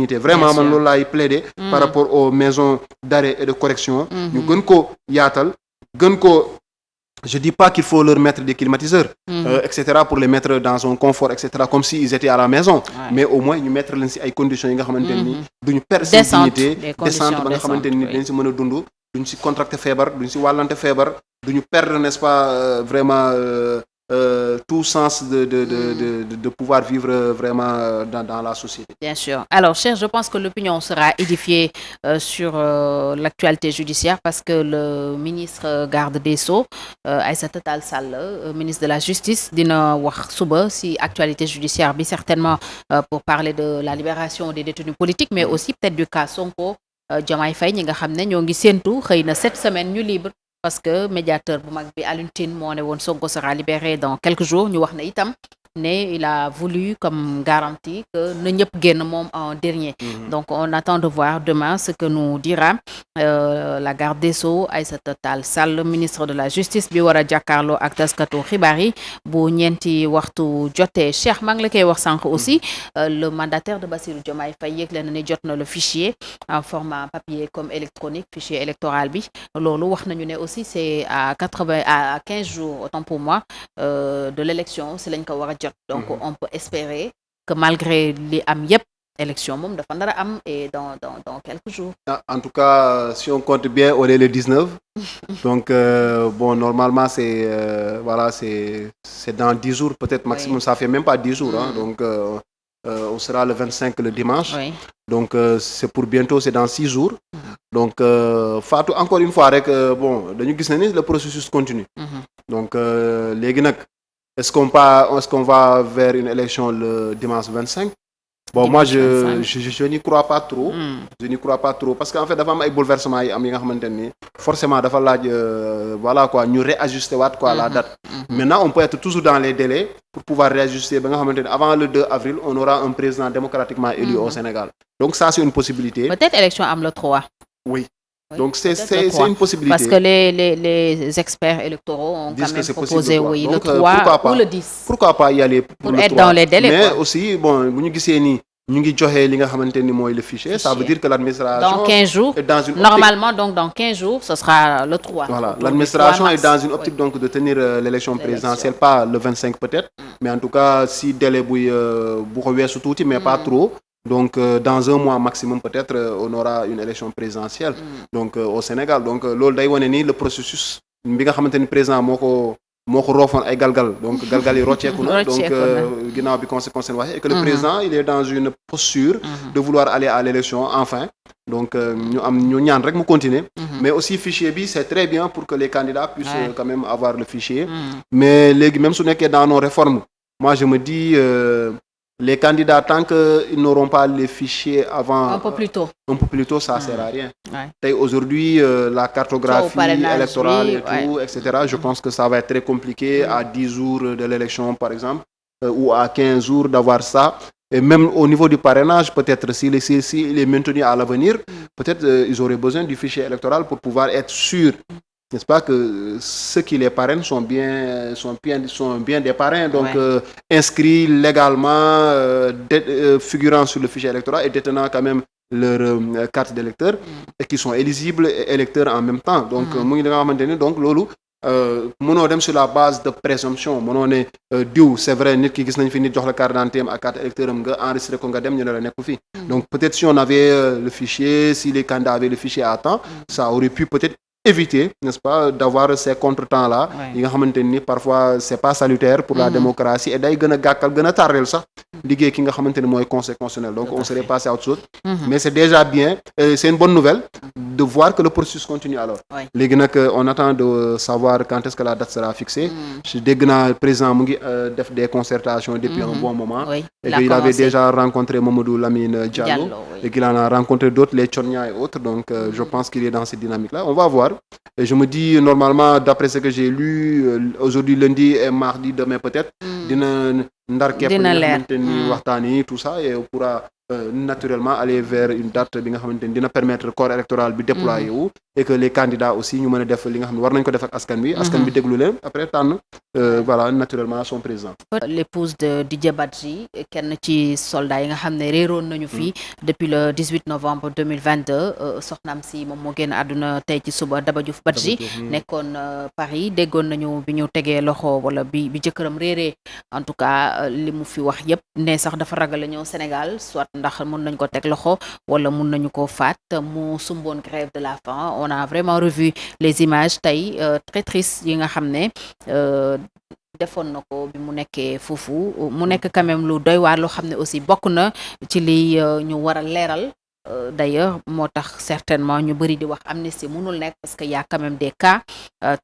vraiment man loolu laay plaider par rapport aux maisons d'arrêt et de correction ñu gën ko yaatal gën ko je dis pas qu'il faut leur mettre des climatiseurs etc pour les mettre dans un confort etc comme si ils étaient à la maison mais au moins ñu mettre leen ci ay conditions yi nga xamante ni duñu perdre seen dignité décente ba nga xamante ni dañ ci mën a dund duñ ci contracter feebar duñ ci wàllante feebar duñu perdre n'est-ce pas vraiment tout sens de pouvoir vivre vraiment dans la société. Bien sûr. Alors, cher, je pense que l'opinion sera édifiée sur l'actualité judiciaire parce que le ministre garde des Sceaux, Aïssata Tall Sall, ministre de la Justice, dina wax suba ci actualité judiciaire bi certainement pour parler de la libération des détenus politiques, mais aussi peut-être du cas Sonko, Diomaye Faye ñi nga xam ne ñoo ngi séentu xëy na 7 semaines ñu libre. Parce que médiateur bu mag bi Alioune Tine moo ne woon Sonko sera libéré dans quelques jours ñu wax ne itam ne il a voulu comme garantie que na ñëpp génn moom en dernier. Donc on attend de voir demain ce que nous dira la garde des Sceaux Aïssata Tall Sall ministre de la justice bi war a jàkkaarloo ak taskatu xibaar yi bu ñeenti waxtu jotee. Cheikh maa ngi la koy wax sànq aussi le mandataire de Bassirou Diomaye Faye yëgle na ne jot na le fichier en format papier comme électronique fichier électoral bi loolu wax nañu ne aussi c'est à 15 jours autant pour moi de l'élection si lañ ko war a jot. Donc on peut espérer que malgré li am yëpp élection moom dafa nar a am et dans quelques jours. En tout cas si on compte bien on est le 19 donc bon normalement c'est voilà c'est dans 10 jours peut-être maximum ça fait même pas 10 jours donc on sera le 25 le dimanche. Donc c'est pour bientôt c'est dans 6 jours. Donc Fatou encore une fois rek bon dañu gis ne ni le processus continue. Donc léegi nag est-ce qu'on va vers une élection le dimanche 25? Bon moi je n'y crois pas trop. Je n'y crois pas trop parce que en fait dafa am ay bouleversements yi am yi nga xamante ni forcément dafa laaj voilà quoi ñu réajuster waat quoi la date. Maintenant on peut être toujours dans les délais pour pouvoir réajuster ba nga xamante ni avant le 2 avril on aura un président démocratiquement élu au Sénégal. Donc ça c'est une possibilité. Peut-être élection am le 3. Oui. Donc c'est une possibilité. Parce que les experts électoraux ont quand même proposé oui le 3 ou le 10. Pourquoi pas y aller pour le 3 être dans les délais mais quoi. Aussi bon bu ñu gisee ni ñu ngi joxe li nga xamante ni mooy le fichier ça veut dire que l'administration dans 15 jours est dans une optique, normalement donc dans 15 jours ce sera le 3. Voilà, l'administration est dans une optique donc de tenir l'élection présidentielle pas le 25 peut-être mais en tout cas si délai bu ko weesu tuuti mais pas trop. Donc dans un mois maximum peut-être on aura une élection présidentielle donc au Sénégal donc loolu day wane ni le processus bi nga xamante ni président moo ko roofoon ay galgal donc galgal yi rocceeku na donc ginnaaw bi conséquence waxee et que le président il est dans une posture de vouloir aller à l'élection enfin donc ñu ñaan rek mu continuer mais aussi fichier bi c'est très bien pour que les candidats puissent quand même avoir le fichier mais léegi même su nekkee dans nos réformes moi je me dis les candidats tant qu'ils n'auront pas les fichiers avant un peu plus tôt ça sert à rien. Tey aujourd'hui la cartographie électorale et tout etc. Je pense que ça va être très compliqué à 10 jours de l'élection par exemple ou à 15 jours d'avoir ça et même au niveau du parrainage peut-être s'il est maintenu à l'avenir peut-être ils auraient besoin du fichier électoral pour pouvoir être sûrs. N'est-ce pas que ceux qui les parrainent sont bien des parrains donc inscrits légalement figurant sur le fichier électoral et détenant quand même leur carte d'électeur et qui sont éligibles et électeurs en même temps donc mu ngi da nga xamante ni donc loolu mënoo dem sur la base de présomption mënoo ne diw c'est vrai nit ki gis nañ fi nit jox la carte d'identité am ak carte électeur am nga enregistré ko nga dem ñu ne la nekku fi donc peut-être si on avait le fichier si les candidats avaient le fichier à temps ça aurait pu peut-être éviter n'est-ce pas d'avoir ces contretemps-là yi nga xamante ni parfois c'est pas salutaire pour la démocratie et day gën a gàkkal gën a tardel sax liggéey ki nga xamante ni mooy conseil constitutionnel donc on serait passé à autre chose mais c'est déjà bien c'est une bonne nouvelle de voir que le processus continue alors léegi nag on attend de savoir quand est-ce que la date sera fixée je dégg naa président mu ngi def des concertations depuis un bon moment et qu'il avait déjà rencontré Mamadou Lamine Diallo et qu'il en a rencontré d'autres les Tchornia et autres donc je pense qu'il est dans cette dynamique-là on va voir. Et je me dis normalement d'après ce que j'ai lu aujourd'hui lundi et mardi demain peut-être dina ndar képp nga xamante ni waxtaan yi tout ça et on pourra naturellement aller vers une date bi nga xamante ni dina permettre corps électoral bi déployer wu et que les candidats aussi ñu mën a def li nga xam ne war nañ ko def ak askan bi déglu leen après tànn voilà naturellement son président. L'épouse de Didier Badji kenn ci soldats yi nga xam ne réeroon nañu fii depuis le 18 novembre 2022 soxnaam si moom moo génn àdduna tey ci suba Daba Diouf Badji nekkoon Paris déggoon nañu bi ñu tegee loxo wala bi jëkkëram réeree en tout cas li mu fi wax yépp ne sax dafa ragal a ñëw Sénégal soit ndax mun nañ ko teg loxo wala mun nañu ko faat mu sumboon grève de la faim. On a vraiment revu les images tey très tristes yi nga xam ne defoon na ko bi mu nekkee foofu mu nekk quand même lu doy waar loo xam ne aussi bokk na ci li ñu war a leeral d'ailleurs moo tax certainement ñu bëri di wax amnistie mënul nekk parce que y a quand même des cas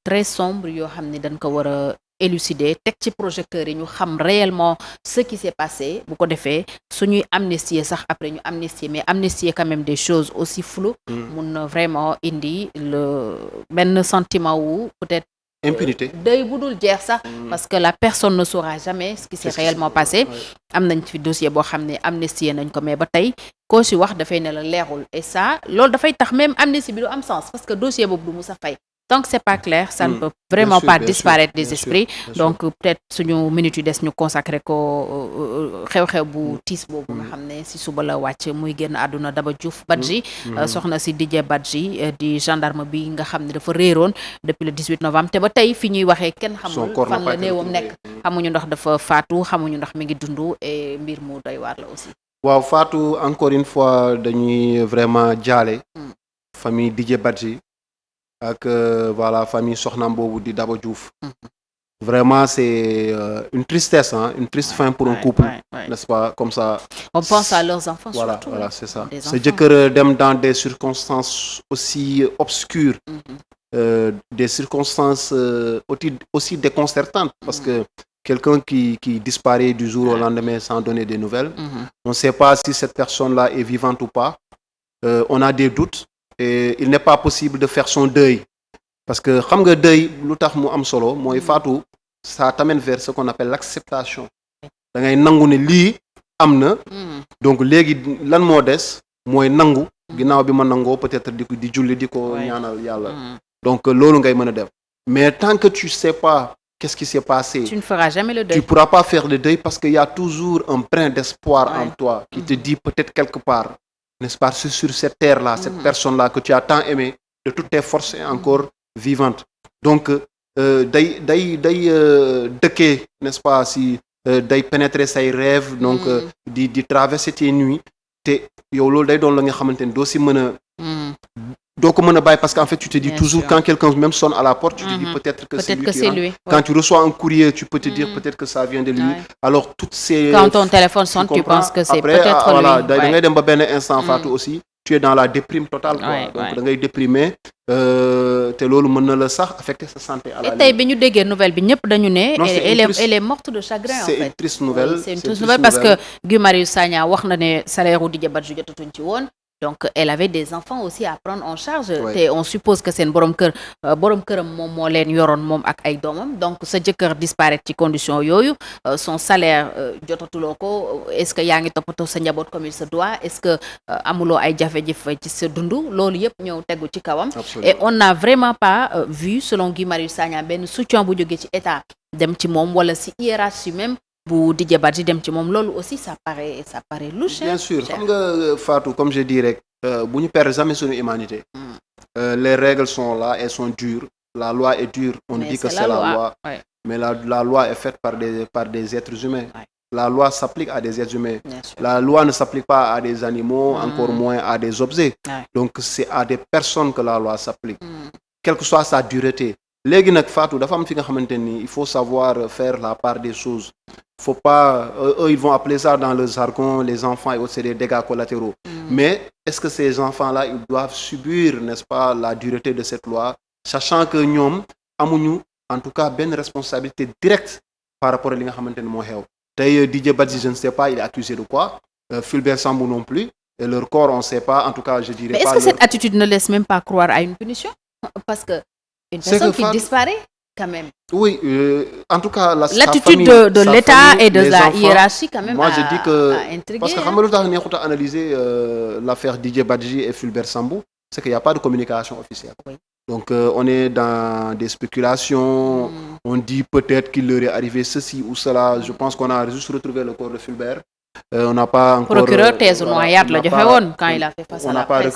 très sombres yoo xam ne dañ ko war a élucider teg ci projecteurs yi ñu xam réellement ce qui s'est passé bu ko defee suñuy amnistier sax après ñu amnistier mais amnistier quand même des choses aussi floues mun na vraiment indi le benn sentiment wu peut-être impunité deuil bu dul jeex sax parce que la personne ne saura jamais ce qui s'est réellement passé am nañ fi dossier boo xam ne amnistier nañ ko mais ba tey koo si wax dafay ne la leerul et ça loolu dafay tax même amnistie bi du am sens parce que dossier boobu du musa fay tant que c'est pas clair ça ne peut vraiment pas disparaître des esprits donc peut-être suñu minutes yu des ñu consacré ko xew-xew bu tiis boobu nga xam ne si suba la wàcc muy génn àdduna Daba Diouf Badji soxna si Didier Badji di gendarme bi nga xam ne dafa réeroon depuis le 18 novembre te ba tey fi ñuy waxee kenn xamul fan la néewam nekk xamuñu ndax dafa faatu xamuñu ndax mi ngi dund et mbir mu doy waar la aussi. waaw faatu encore une fois dañuy vraiment jaale famille Didier Badji ak voilà famille soxnaam boobu di Daba Diouf vraiment c'est une tristesse une triste fin pour un couple n'est-ce pas comme ça on pense à leurs enfants voilà surtout, voilà c'est ça sa jëkkër dem dans des circonstances aussi obscures des circonstances aussi déconcertantes parce que quelqu'un qui disparaît du jour au lendemain sans donner des nouvelles on ne sait pas si cette personne-là est vivante ou pas on a des doutes et il n'est pas possible de faire son deuil parce que xam nga deuil lu tax mu am solo mooy faatu ça t'amène vers ce qu'on appelle l'acceptation da ngay nangu ne lii am na donc léegi lan moo des mooy nangu ginnaaw bi ma nangoo peut-être di julli di ko ñaanal yàlla donc loolu ngay mën a def mais tant que tu sais pas qu'est-ce qui s'est passé tu ne feras jamais le deuil tu pourras pas faire le deuil parce qu'il y a toujours un brin d'espoir en toi qui te dit peut-être quelque part n'est-ce pas, sur cette terre-là, cette personne-là que tu as tant aimée, de toutes tes forces est encore vivante. Donc, day dëkkee, n'est-ce pas, si day pénétrer say rêves, donc di traverser tes nuits, te yow loolu day doon la nga xamante ni doo si mën a doo ko mën a bàyyi parce qu'en fait tu te dis bien toujours sûr. Quand quelqu'un même sonne à la porte tu te dis peut-être que c'est lui quand tu reçois un courrier tu peux te dire peut-être que ça vient de lui alors toutes ces quand ton téléphone sonne tu penses que c'est après, peut-être voilà, lui da ngay dem ba benn instant Fatou aussi tu es dans la déprime totale quoi donc da ngay déprimer te loolu mën na la sax affecter sa santé à la limite. Et tey bi ñu déggee nouvelle bi ñëpp dañu ne elle est morte de chagrin en fait. C'est une triste nouvelle. C'est une triste nouvelle parce que Guy Marius Sagna wax na ne salaire u Didier Badji jotatuñ ci woon donc elle avait des enfants aussi à prendre en charge te on suppose que seen borom këram moom moo leen yoroon moom ak ay doomam donc sa jëkkër disparaître ci condition yooyu son salaire jotatuloo ko est-ce que yaa ngi toppatoo sa njaboot comme il se doit est-ce que amuloo ay jafe-jafe ci sa dund loolu yëpp ñëw tegu ci kawam et on n'a vraiment pas vu selon Guy Marius Sagna benn soutien bu jógee ci état dem ci moom wala si hiérarchie même bu Didier Badji dem ci moom loolu aussi ça paraît louche. Bien sûr xam nga Fatou comme je dis rek bu ñu perdre jamais suñu humanité. Les règles sont là elles sont dures la loi est dure on dit que c'est la loi mais la loi est faite par des êtres humains. La loi s'applique à des êtres humains. La loi ne s'applique pas à des animaux encore moins à des objets. Donc c'est à des personnes que la loi s'applique. Quelle que soit sa dureté. léegi nag Fatou dafa am fi nga xamante ni il faut savoir faire la part des choses. Faut pas eux ils vont appeler ça dans le jargon les enfants et autres c'est des dégâts collatéraux. Mais est-ce que ces enfants-là ils doivent subir n'est-ce pas la dureté de cette loi sachant que ñoom amuñu en tout cas benn responsabilité directe par rapport à li nga xamante ni moo xew. Tey Didier Badji je ne sais pas il est accusé de quoi Fulbert Sambou non plus et leur corps on ne sait pas en tout cas je dirais pas. Mais est-ce que cette attitude ne laisse même pas croire à une punition parce que une personne qui disparaît quand même. Oui, en tout cas, l'attitude de l'État et de la hiérarchie quand même. Moi, je dis que intrigué, parce que xam nga lu tax analyser l'affaire Didier Badji et Fulbert Sambou, c'est qu'il n'y a pas de communication officielle. Oui. Donc, on est dans des spéculations. On dit peut-être qu'il leur est arrivé ceci ou cela. Je pense qu'on a juste retrouvé le corps de Fulbert. On n'a pas encore. Procureur Thèse Noyade la joxe quand il a fait face à la presse.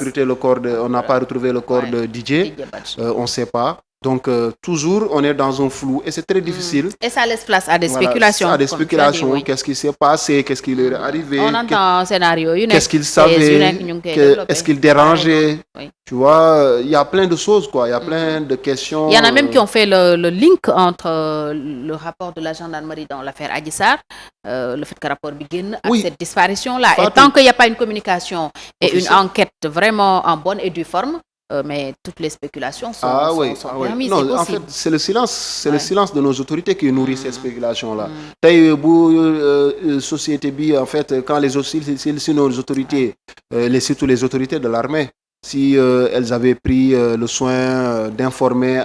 On n'a pas retrouvé le corps de Didier. On ne sait pas. Donc, toujours, on est dans un flou et c'est très difficile. Et ça laisse place à des spéculations. À des spéculations. Oui. Qu'est-ce qui s'est passé? Qu'est-ce qui leur est arrivé? On entend un scénario. Qu'est-ce qu'ils savaient? Est-ce qu'ils dérangeaient? Oui. Tu vois, il y a plein de choses, quoi. Il y a plein de questions. Il y en a même qui ont fait le link entre le rapport de la gendarmerie dans l'affaire Adji Sarr, le fait que le rapport begin avec cette disparition-là. Et tant qu'il n'y a pas une communication et une enquête vraiment en bonne et due forme, mais toutes les spéculations sont permises. Non, en fait, c'est le silence de nos autorités qui nourrit ces spéculations-là. Société bi, en fait, quand si nos autorités, surtout les autorités de l'armée, si elles avaient pris le soin d'informer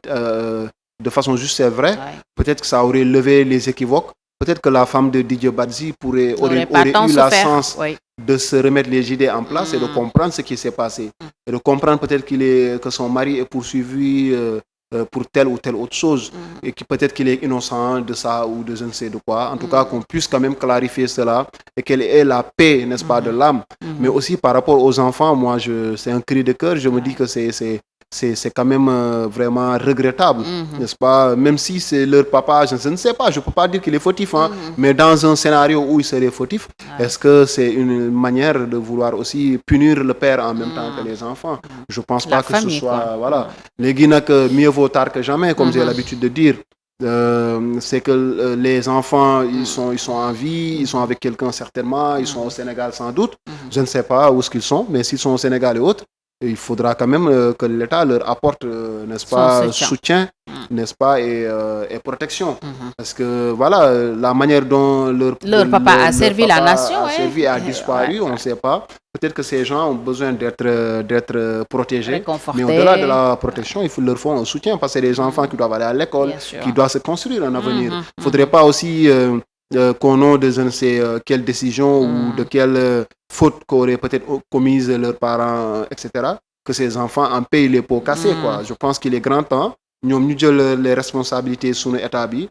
de façon juste et vraie, peut-être que ça aurait levé les équivoques. Peut-être que la femme de Didier Badji aurait eu la chance de se remettre les idées en place et de comprendre ce qui s'est passé. Et de comprendre peut-être que son mari est poursuivi pour telle ou telle autre chose et que peut-être qu'il est innocent de ça ou de je ne sais de quoi. En tout cas, qu'on puisse quand même clarifier cela et qu'elle ait la paix, n'est-ce pas, de l'âme. Mais aussi par rapport aux enfants, moi, c'est un cri de cœur. Je me dis que c'est quand même vraiment regrettable, n'est-ce pas? Même si c'est leur papa, je ne sais pas, je ne peux pas dire qu'il est fautif, mais dans un scénario où il serait fautif, est-ce que c'est une manière de vouloir aussi punir le père en même temps que les enfants? Je ne pense pas que ce soit... Voilà. Les Guinéens, mieux vaut tard que jamais, comme j'ai l'habitude de dire. C'est que les enfants, ils sont en vie, ils sont avec quelqu'un certainement, ils sont au Sénégal sans doute. Je ne sais pas où est-ce qu'ils sont, mais s'ils sont au Sénégal et autres, il faudra quand même que l'État leur apporte, n'est-ce pas, soutien, n'est-ce pas, et protection. Parce que voilà, la manière dont leur papa a servi la nation, a disparu, on ne sait pas. Peut-être que ces gens ont besoin d'être protégés. Mais au-delà de la protection, il faut leur faire un soutien parce que c'est des enfants qui doivent aller à l'école, qui doivent se construire un avenir. Il ne faudrait pas aussi... qu'au nom de je ne sais quelle décision ou de quelle faute qu'auraient peut-être commise leurs parents, etc., que ces enfants en payent les pots cassés, quoi. Je pense qu'il est grand temps ñoom ñu jël les responsabilités sunu état bi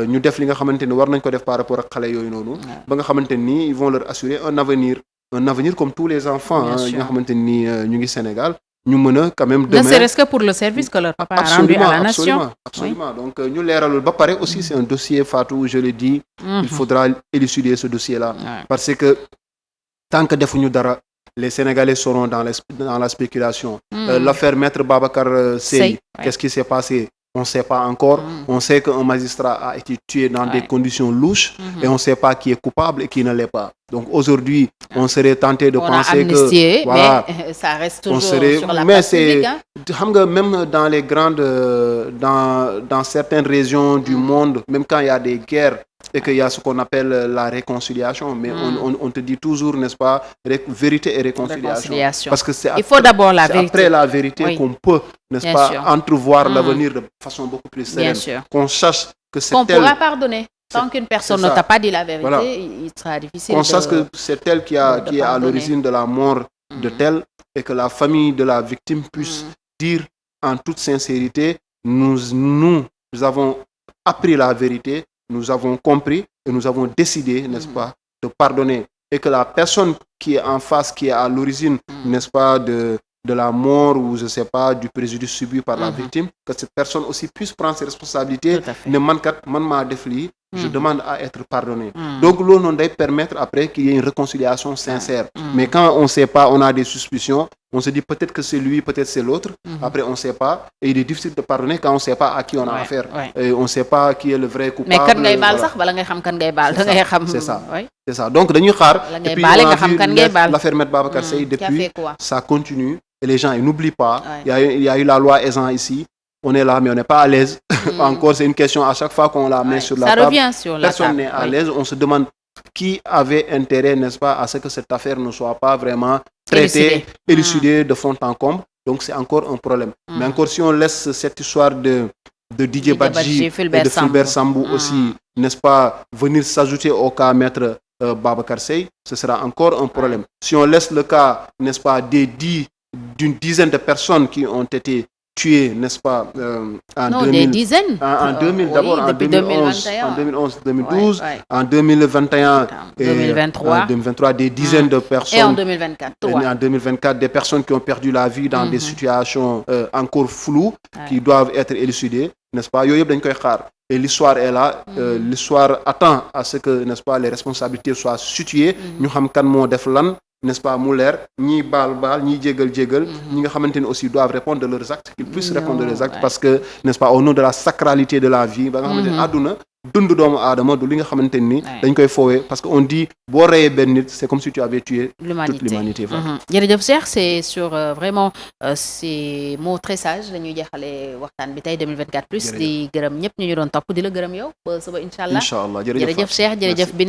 ñu def li nga xamante ni war nañ ko def par rapport ak xale yooyu noonu ba nga xamante ni ils vont leur assurer un avenir comme tous les enfants yi nga xamante ni ñu ngi Sénégal ñu mën a quand même demain ne serait-ce que pour le service que leur papa a rendu à la nation. Absolument. Donc ñu leeralul ba pare aussi c'est un dossier, Fatou, je l'ai dit, il faudra élucider ce dossier-là parce que tant que defuñu dara les Sénégalais seront dans la spéculation. L'affaire Maître Babacar Seye, qu'est-ce qui s'est passé? On ne sait pas encore. On sait qu'un magistrat a été tué dans des conditions louches et on ne sait pas qui est coupable et qui ne l'est pas. Donc aujourd'hui, on serait tenté de penser que... Voilà, mais ça reste toujours sur la place publique. Même dans les grandes... dans certaines régions du monde, même quand il y a des guerres, et qu'il y a ce qu'on appelle la réconciliation, mais on te dit toujours, n'est-ce pas, vérité et réconciliation. Parce que il faut d'abord la vérité. Après la vérité qu'on peut, n'est-ce pas, entrevoir l'avenir de façon beaucoup plus sereine. Qu'on sache que c'est qu'on pourra pardonner. Tant qu'une personne ne t'a pas dit la vérité, il sera difficile qu'on sache que c'est elle qui est à l'origine de la mort de tel et que la famille de la victime puisse dire en toute sincérité, nous avons appris la vérité, nous avons compris et nous avons décidé, n'est-ce pas, de pardonner. Et que la personne qui est en face, qui est à l'origine, n'est-ce pas, de la mort ou, je ne sais pas, du préjudice subi par la victime, que cette personne aussi puisse prendre ses responsabilités. Je demande à être pardonné. Donc, l'on doit permettre après qu'il y ait une réconciliation sincère. Mais quand on ne sait pas, on a des suspicions, on se dit peut-être que c'est lui, peut-être c'est l'autre. Après, on ne sait pas. Et il est difficile de pardonner quand on ne sait pas à qui on a affaire. Et on ne sait pas qui est le vrai coupable. Mais quand c'est ça. C'est ça. Donc, et puis, on a vu l'affaire Maître Babacar Seye depuis, ça continue. Et les gens, ils n'oublient pas. Il y a eu la loi Ezzan ici. On est là, mais on n'est pas à l'aise. Encore, c'est une question à chaque fois qu'on la met sur la table. Ça revient sur la table. Personne n'est à l'aise. On se demande qui avait intérêt, n'est-ce pas, à ce que cette affaire ne soit pas vraiment traitée, élucidée de fond en comble. Donc, c'est encore un problème. Mais encore, si on laisse cette histoire de de Didier Badji et de Fulbert Sambou aussi, n'est-ce pas, venir s'ajouter au cas maître Babacar Seye, ce sera encore un problème. Si on laisse le cas, n'est-ce pas, d'une dizaine de personnes qui ont été tuées, n'est-ce pas, des dizaines. En 2000, d'abord en 2011, en 2021, 2023, des dizaines de personnes. Et en 2024, des personnes qui ont perdu la vie dans des situations encore floues, qui doivent être élucidées, n'est-ce pas? Et l'histoire est là. L'histoire attend à ce que, n'est-ce pas, les responsabilités soient situées. Ñu xam kan moo def lan, n'est-ce pas, mu leer, ñii baal ñii jégal ñi nga xamante ne aussi doivent répondre de leurs actes, qu'ils puissent répondre de leurs actes, parce que, n'est-ce pas, au nom de la sacralité de la vie ba nga xamante ne àdduna dund doomu aadama du li nga xamante ni dañ koy foowee, parce que on dit boo reyee benn nit c'est comme si tu avais tué toute l'humanité. Jërëjëf Cheikh, c'est sur vraiment ces mots très sages la ñuy jeexale waxtaan bi tey 2024 plus di gërëm ñëpp ñu doon topp di la gërëm yow ba suba incha allah. Jërëjëf Cheikh, jërëjëf Binet.